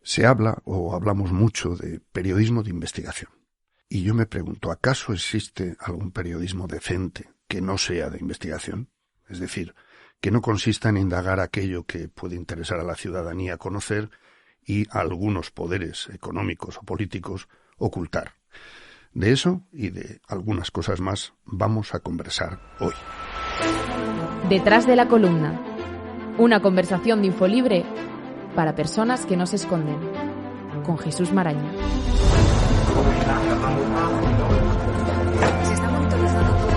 Se habla o hablamos mucho de periodismo de investigación. Y yo me pregunto, ¿acaso existe algún periodismo decente que no sea de investigación? Es decir, que no consista en indagar aquello que puede interesar a la ciudadanía conocer y a algunos poderes económicos o políticos ocultar. De eso y de algunas cosas más vamos a conversar hoy. Detrás de la columna. Una conversación de Infolibre para personas que no se esconden. Con Jesús Maraña. Se está monitorizando todo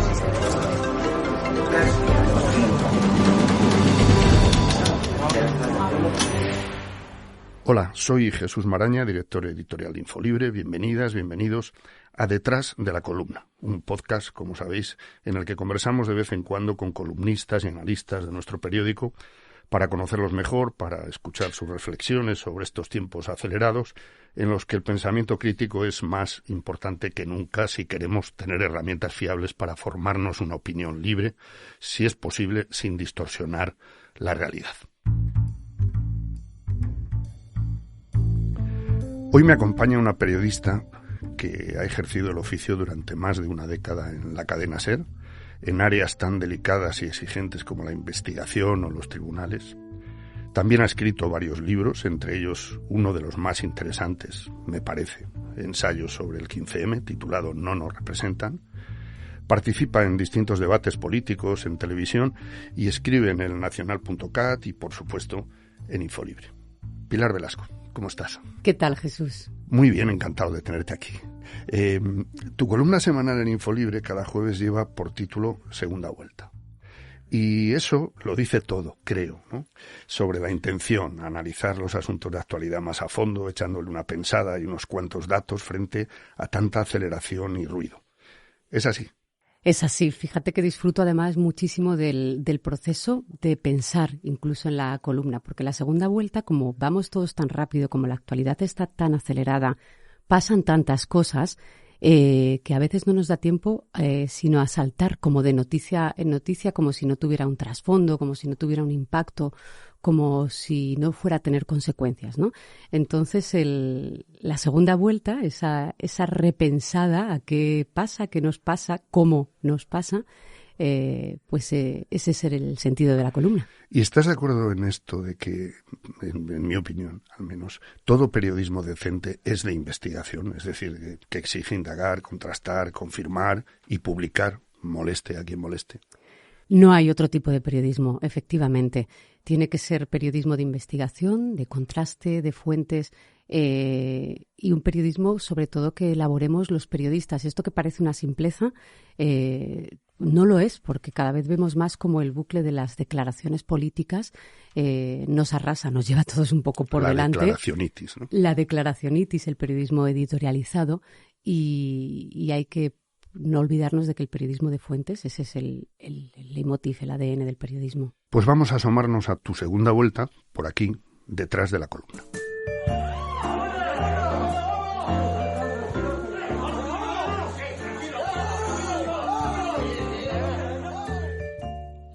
Hola, soy Jesús Maraña, director editorial de Infolibre. Bienvenidas, bienvenidos a Detrás de la columna, un podcast, como sabéis, en el que conversamos de vez en cuando con columnistas y analistas de nuestro periódico para conocerlos mejor, para escuchar sus reflexiones sobre estos tiempos acelerados en los que el pensamiento crítico es más importante que nunca si queremos tener herramientas fiables para formarnos una opinión libre, si es posible, sin distorsionar la realidad. Hoy me acompaña una periodista que ha ejercido el oficio durante más de una década en la cadena SER, en áreas tan delicadas y exigentes como la investigación o los tribunales. También ha escrito varios libros, entre ellos uno de los más interesantes, me parece, ensayos sobre el 15M, titulado No nos representan. Participa en distintos debates políticos en televisión y escribe en el nacional.cat y, por supuesto, en Infolibre. Pilar Velasco, ¿cómo estás? ¿Qué tal, Jesús? Muy bien, encantado de tenerte aquí. Tu columna semanal en Infolibre cada jueves lleva por título Segunda Vuelta. Y eso lo dice todo, creo, ¿no? Sobre la intención, analizar los asuntos de actualidad más a fondo, echándole una pensada y unos cuantos datos frente a tanta aceleración y ruido. ¿Es así? Es así. Fíjate que disfruto además muchísimo del proceso de pensar incluso en la columna, porque la segunda vuelta, como vamos todos tan rápido, como la actualidad está tan acelerada, pasan tantas cosas que a veces no nos da tiempo sino a saltar como de noticia en noticia, como si no tuviera un trasfondo, como si no tuviera un impacto, como si no fuera a tener consecuencias, ¿no? Entonces, la segunda vuelta, esa repensada a qué pasa, qué nos pasa, cómo nos pasa, ese es el sentido de la columna. ¿Y estás de acuerdo en esto de que, en mi opinión, al menos, todo periodismo decente es de investigación? Es decir, que exige indagar, contrastar, confirmar y publicar, moleste a quien moleste. No hay otro tipo de periodismo, efectivamente. Tiene que ser periodismo de investigación, de contraste, de fuentes y un periodismo, sobre todo, que elaboremos los periodistas. Esto que parece una simpleza no lo es, porque cada vez vemos más como el bucle de las declaraciones políticas nos arrasa, nos lleva a todos un poco por delante. La declaracionitis, ¿no? La declaracionitis, el periodismo editorializado, y hay que no olvidarnos de que el periodismo de fuentes, ese es el leitmotiv, el ADN del periodismo. Pues vamos a asomarnos a tu segunda vuelta, por aquí, detrás de la columna.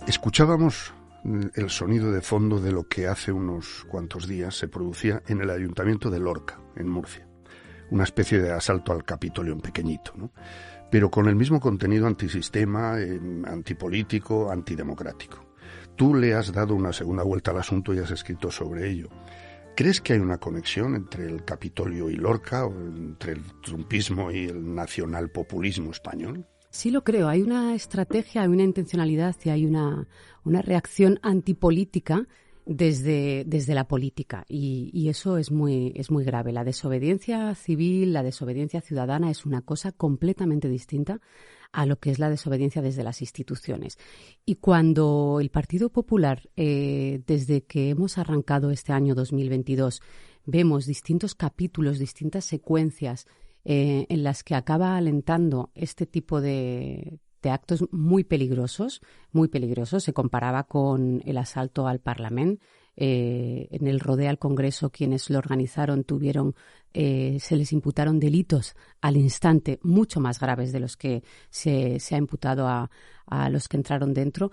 Escuchábamos el sonido de fondo de lo que hace unos cuantos días se producía en el Ayuntamiento de Lorca, en Murcia. Una especie de asalto al Capitolio en pequeñito, ¿no? Pero con el mismo contenido antisistema, antipolítico, antidemocrático. Tú le has dado una segunda vuelta al asunto y has escrito sobre ello. ¿Crees que hay una conexión entre el Capitolio y Lorca, o entre el trumpismo y el nacionalpopulismo español? Sí lo creo. Hay una estrategia, hay una intencionalidad y hay una reacción antipolítica desde la política y eso es muy grave. La desobediencia civil, la desobediencia ciudadana es una cosa completamente distinta a lo que es la desobediencia desde las instituciones. Y cuando el Partido Popular, desde que hemos arrancado este año 2022, vemos distintos capítulos, distintas secuencias en las que acaba alentando este tipo de actos muy peligrosos. Se comparaba con el asalto al Parlamento. En el rodeo al Congreso, quienes lo organizaron se les imputaron delitos al instante mucho más graves de los que se ha imputado a los que entraron dentro.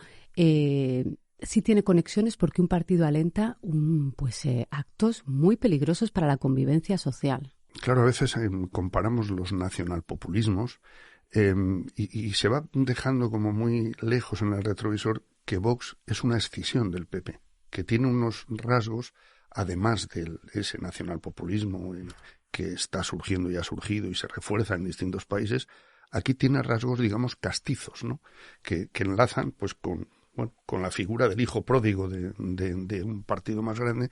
sí tiene conexiones porque un partido alenta actos muy peligrosos para la convivencia social. Claro, a veces comparamos los nacionalpopulismos y se va dejando como muy lejos en el retrovisor que Vox es una escisión del PP, que tiene unos rasgos, además de ese nacionalpopulismo que está surgiendo y ha surgido y se refuerza en distintos países. Aquí tiene rasgos, digamos, castizos, ¿no? Que enlazan pues con la figura del hijo pródigo de un partido más grande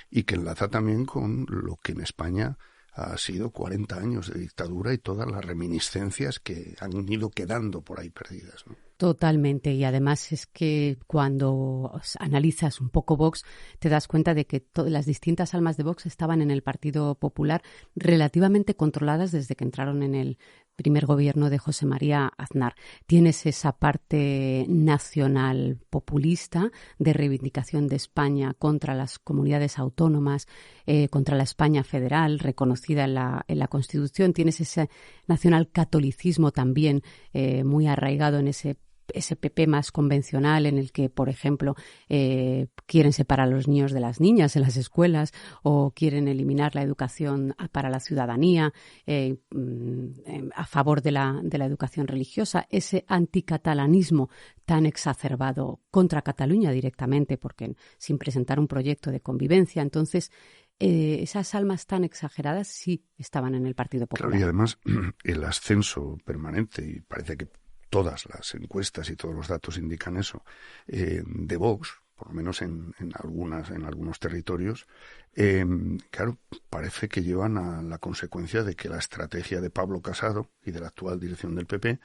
y que enlaza también con lo que en España ha sido 40 años de dictadura y todas las reminiscencias que han ido quedando por ahí perdidas, ¿no? Totalmente, y además es que cuando analizas un poco Vox te das cuenta de que las distintas almas de Vox estaban en el Partido Popular relativamente controladas desde que entraron en el primer gobierno de José María Aznar. Tienes esa parte nacional populista de reivindicación de España contra las comunidades autónomas, contra la España federal reconocida en la Constitución. Tienes ese nacional catolicismo también muy arraigado en ese PP más convencional en el que, por ejemplo, quieren separar a los niños de las niñas en las escuelas o quieren eliminar la educación para la ciudadanía a favor de la educación religiosa. Ese anticatalanismo tan exacerbado contra Cataluña directamente, porque sin presentar un proyecto de convivencia. Entonces, esas almas tan exageradas sí estaban en el Partido Popular. Claro, y además el ascenso permanente, y parece que todas las encuestas y todos los datos indican eso, de Vox, por lo menos en algunos territorios, claro, parece que llevan a la consecuencia de que la estrategia de Pablo Casado y de la actual dirección del PP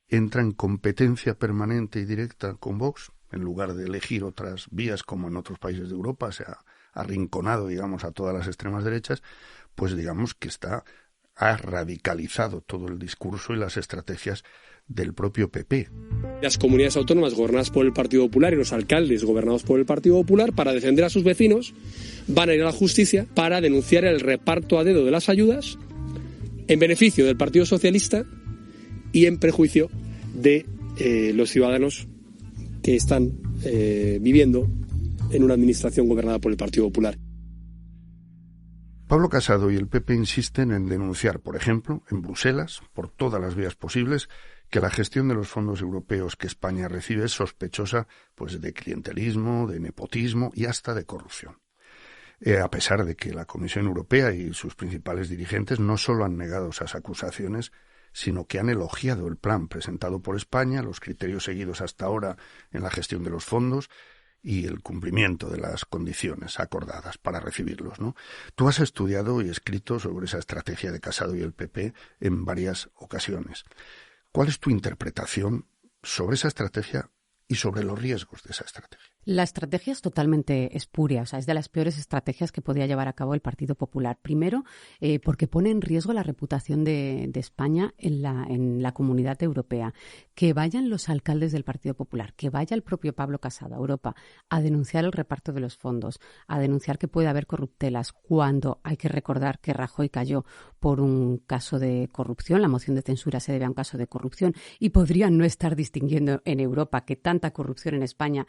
entra en competencia permanente y directa con Vox, en lugar de elegir otras vías como en otros países de Europa, se ha arrinconado, digamos, a todas las extremas derechas, pues digamos que ha radicalizado todo el discurso y las estrategias del propio PP. Las comunidades autónomas gobernadas por el Partido Popular y los alcaldes gobernados por el Partido Popular, para defender a sus vecinos, van a ir a la justicia para denunciar el reparto a dedo de las ayudas en beneficio del Partido Socialista y en prejuicio de los ciudadanos que están viviendo en una administración gobernada por el Partido Popular. Pablo Casado y el PP insisten en denunciar, por ejemplo, en Bruselas, por todas las vías posibles, que la gestión de los fondos europeos que España recibe es sospechosa pues de clientelismo, de nepotismo y hasta de corrupción. A pesar de que la Comisión Europea y sus principales dirigentes no solo han negado esas acusaciones, sino que han elogiado el plan presentado por España, los criterios seguidos hasta ahora en la gestión de los fondos y el cumplimiento de las condiciones acordadas para recibirlos, ¿no? Tú has estudiado y escrito sobre esa estrategia de Casado y el PP en varias ocasiones. ¿Cuál es tu interpretación sobre esa estrategia y sobre los riesgos de esa estrategia? La estrategia es totalmente espuria, o sea, es de las peores estrategias que podía llevar a cabo el Partido Popular. Primero, porque pone en riesgo la reputación de España en la comunidad europea. Que vayan los alcaldes del Partido Popular, que vaya el propio Pablo Casado a Europa a denunciar el reparto de los fondos, a denunciar que puede haber corruptelas, cuando hay que recordar que Rajoy cayó por un caso de corrupción, la moción de censura se debe a un caso de corrupción, y podrían no estar distinguiendo en Europa que tanta corrupción en España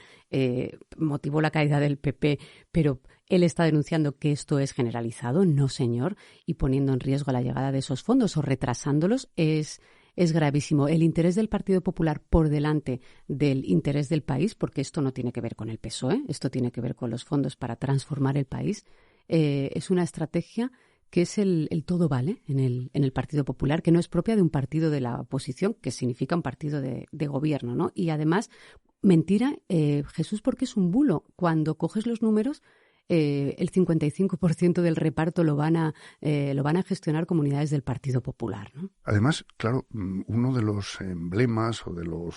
motivó la caída del PP, pero él está denunciando que esto es generalizado. No, señor, y poniendo en riesgo la llegada de esos fondos o retrasándolos es gravísimo. El interés del Partido Popular por delante del interés del país, porque esto no tiene que ver con el PSOE, esto tiene que ver con los fondos para transformar el país, es una estrategia que es el todo vale en el Partido Popular, que no es propia de un partido de la oposición, que significa un partido de gobierno, ¿no? Y además, mentira, Jesús, porque es un bulo. Cuando coges los números, el 55% del reparto lo van a gestionar comunidades del Partido Popular, ¿no? Además, claro, uno de los emblemas o de los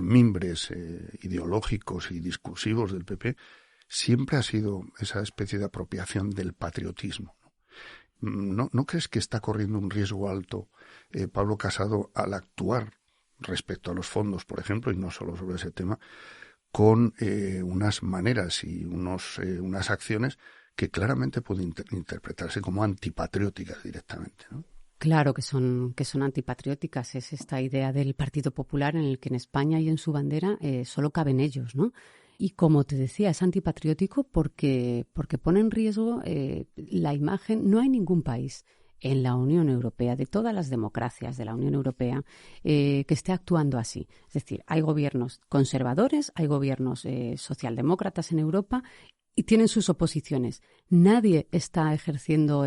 mimbres ideológicos y discursivos del PP siempre ha sido esa especie de apropiación del patriotismo. ¿No crees que está corriendo un riesgo alto Pablo Casado al actuar respecto a los fondos, por ejemplo, y no solo sobre ese tema, con unas maneras y unas acciones que claramente pueden interpretarse como antipatrióticas directamente, ¿no? Claro que son antipatrióticas. Es esta idea del Partido Popular en el que en España y en su bandera solo caben ellos, ¿no? Y como te decía, es antipatriótico porque pone en riesgo la imagen. No hay ningún país en la Unión Europea, de todas las democracias de la Unión Europea, que esté actuando así. Es decir, hay gobiernos conservadores, hay gobiernos socialdemócratas en Europa y tienen sus oposiciones. Nadie está ejerciendo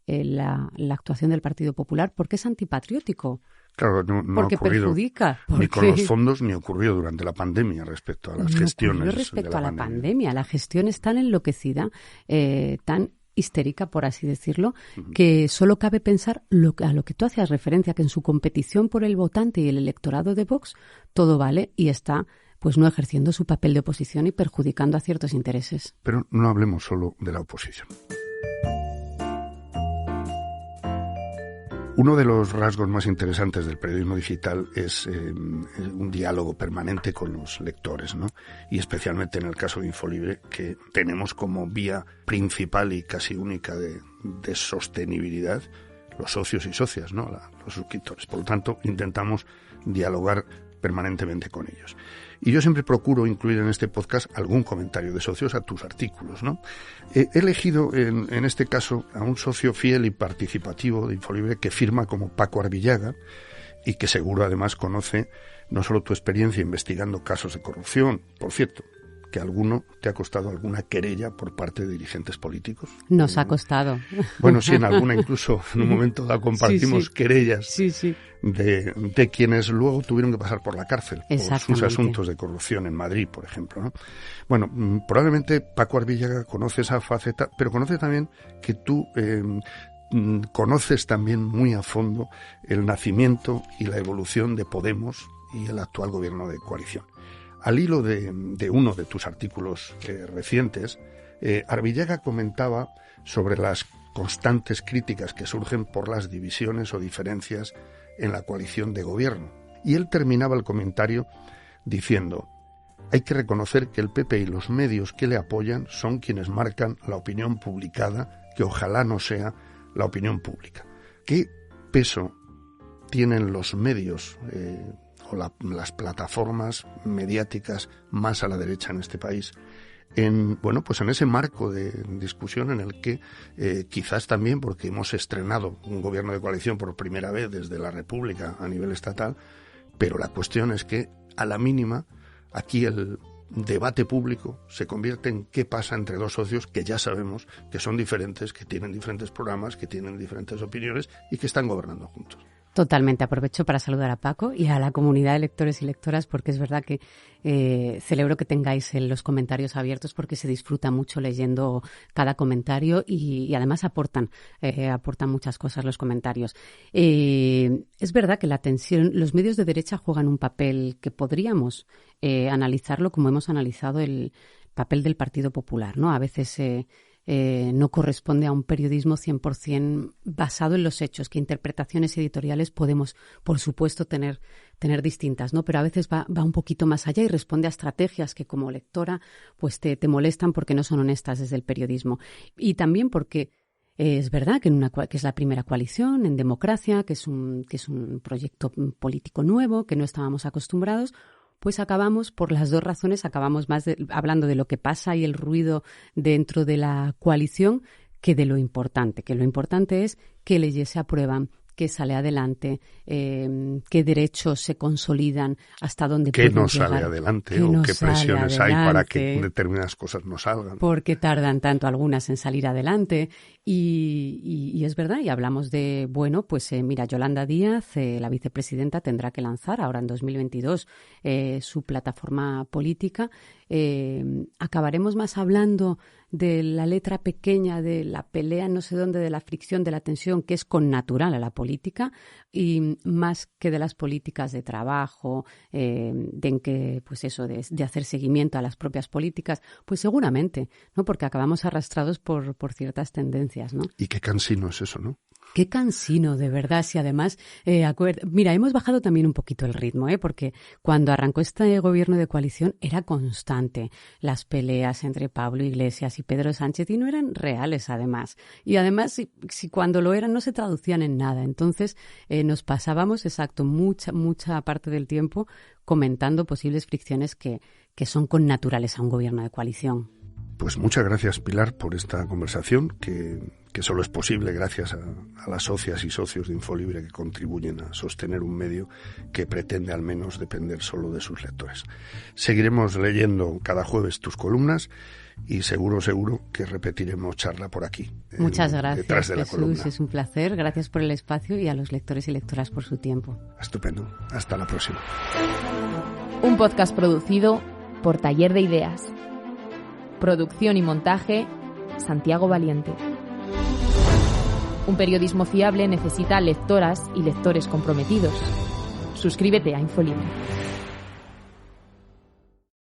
la actuación del Partido Popular porque es antipatriótico. Claro, no porque ha ocurrido perjudica. ni con los fondos ni ocurrió durante la pandemia respecto a las gestiones. Respecto a la pandemia. La gestión es tan enloquecida, tan histérica, por así decirlo, que solo cabe pensar a lo que tú hacías referencia, que en su competición por el votante y el electorado de Vox todo vale y está pues no ejerciendo su papel de oposición y perjudicando a ciertos intereses. Pero no hablemos solo de la oposición. Uno de los rasgos más interesantes del periodismo digital es un diálogo permanente con los lectores, ¿no? Y especialmente en el caso de Infolibre, que tenemos como vía principal y casi única de sostenibilidad los socios y socias, ¿no? Los suscriptores. Por lo tanto, intentamos dialogar permanentemente con ellos. Y yo siempre procuro incluir en este podcast algún comentario de socios a tus artículos, ¿no? He elegido en este caso a un socio fiel y participativo de Infolibre que firma como Paco Arvillaga y que seguro además conoce no solo tu experiencia investigando casos de corrupción, por cierto, que alguno te ha costado alguna querella por parte de dirigentes políticos. Nos ha costado. Bueno, sí, en alguna incluso en un momento dado compartimos querellas de quienes luego tuvieron que pasar por la cárcel por sus asuntos de corrupción en Madrid, por ejemplo, ¿no? Bueno, probablemente Paco Arvillaga conoce esa faceta, pero conoce también que tú conoces también muy a fondo el nacimiento y la evolución de Podemos y el actual gobierno de coalición. Al hilo de uno de tus artículos recientes, Arvillaga comentaba sobre las constantes críticas que surgen por las divisiones o diferencias en la coalición de gobierno. Y él terminaba el comentario diciendo: hay que reconocer que el PP y los medios que le apoyan son quienes marcan la opinión publicada, que ojalá no sea la opinión pública. ¿Qué peso tienen los medios las plataformas mediáticas más a la derecha en este país en ese marco de discusión en el que quizás también porque hemos estrenado un gobierno de coalición por primera vez desde la República a nivel estatal, pero la cuestión es que a la mínima aquí el debate público se convierte en qué pasa entre dos socios que ya sabemos que son diferentes, que tienen diferentes programas, que tienen diferentes opiniones y que están gobernando juntos. Totalmente. Aprovecho para saludar a Paco y a la comunidad de lectores y lectoras, porque es verdad que celebro que tengáis los comentarios abiertos porque se disfruta mucho leyendo cada comentario y además aportan muchas cosas los comentarios. Es verdad que los medios de derecha juegan un papel que podríamos analizarlo como hemos analizado el papel del Partido Popular, ¿no? A veces no corresponde a un periodismo 100% basado en los hechos, que interpretaciones editoriales podemos, por supuesto, tener distintas, ¿no? Pero a veces va un poquito más allá y responde a estrategias que como lectora pues te molestan porque no son honestas desde el periodismo. Y también porque es verdad que que es la primera coalición en democracia, que es un proyecto político nuevo, que no estábamos acostumbrados. Pues acabamos, por las dos razones, más hablando de lo que pasa y el ruido dentro de la coalición que de lo importante. Que lo importante es qué leyes se aprueban, qué sale adelante, qué derechos se consolidan, hasta dónde pueden llegar. ¿Qué no sale adelante o qué presiones hay para que determinadas cosas no salgan? ¿Por qué tardan tanto algunas en salir adelante? Y es verdad, y hablamos de, mira, Yolanda Díaz, la vicepresidenta, tendrá que lanzar ahora en 2022 su plataforma política. Acabaremos más hablando de la letra pequeña, de la pelea no sé dónde, de la fricción, de la tensión, que es connatural a la política, y más que de las políticas de trabajo, de hacer seguimiento a las propias políticas, pues seguramente, ¿no? Porque acabamos arrastrados por ciertas tendencias, ¿no? Y qué cansino es eso, ¿no? Qué cansino, de verdad. Si además, mira, hemos bajado también un poquito el ritmo, porque cuando arrancó este gobierno de coalición era constante las peleas entre Pablo Iglesias y Pedro Sánchez, y no eran reales, además. Y además, si cuando lo eran, no se traducían en nada. Entonces, nos pasábamos, mucha parte del tiempo comentando posibles fricciones que son connaturales a un gobierno de coalición. Pues muchas gracias, Pilar, por esta conversación que solo es posible gracias a las socias y socios de Infolibre que contribuyen a sostener un medio que pretende al menos depender solo de sus lectores. Seguiremos leyendo cada jueves tus columnas y seguro que repetiremos charla por aquí. Muchas gracias, detrás de la Jesús, columna. Es un placer. Gracias por el espacio y a los lectores y lectoras por su tiempo. Estupendo. Hasta la próxima. Un podcast producido por Taller de Ideas. Producción y montaje, Santiago Valiente. Un periodismo fiable necesita lectoras y lectores comprometidos. Suscríbete a Infolibre.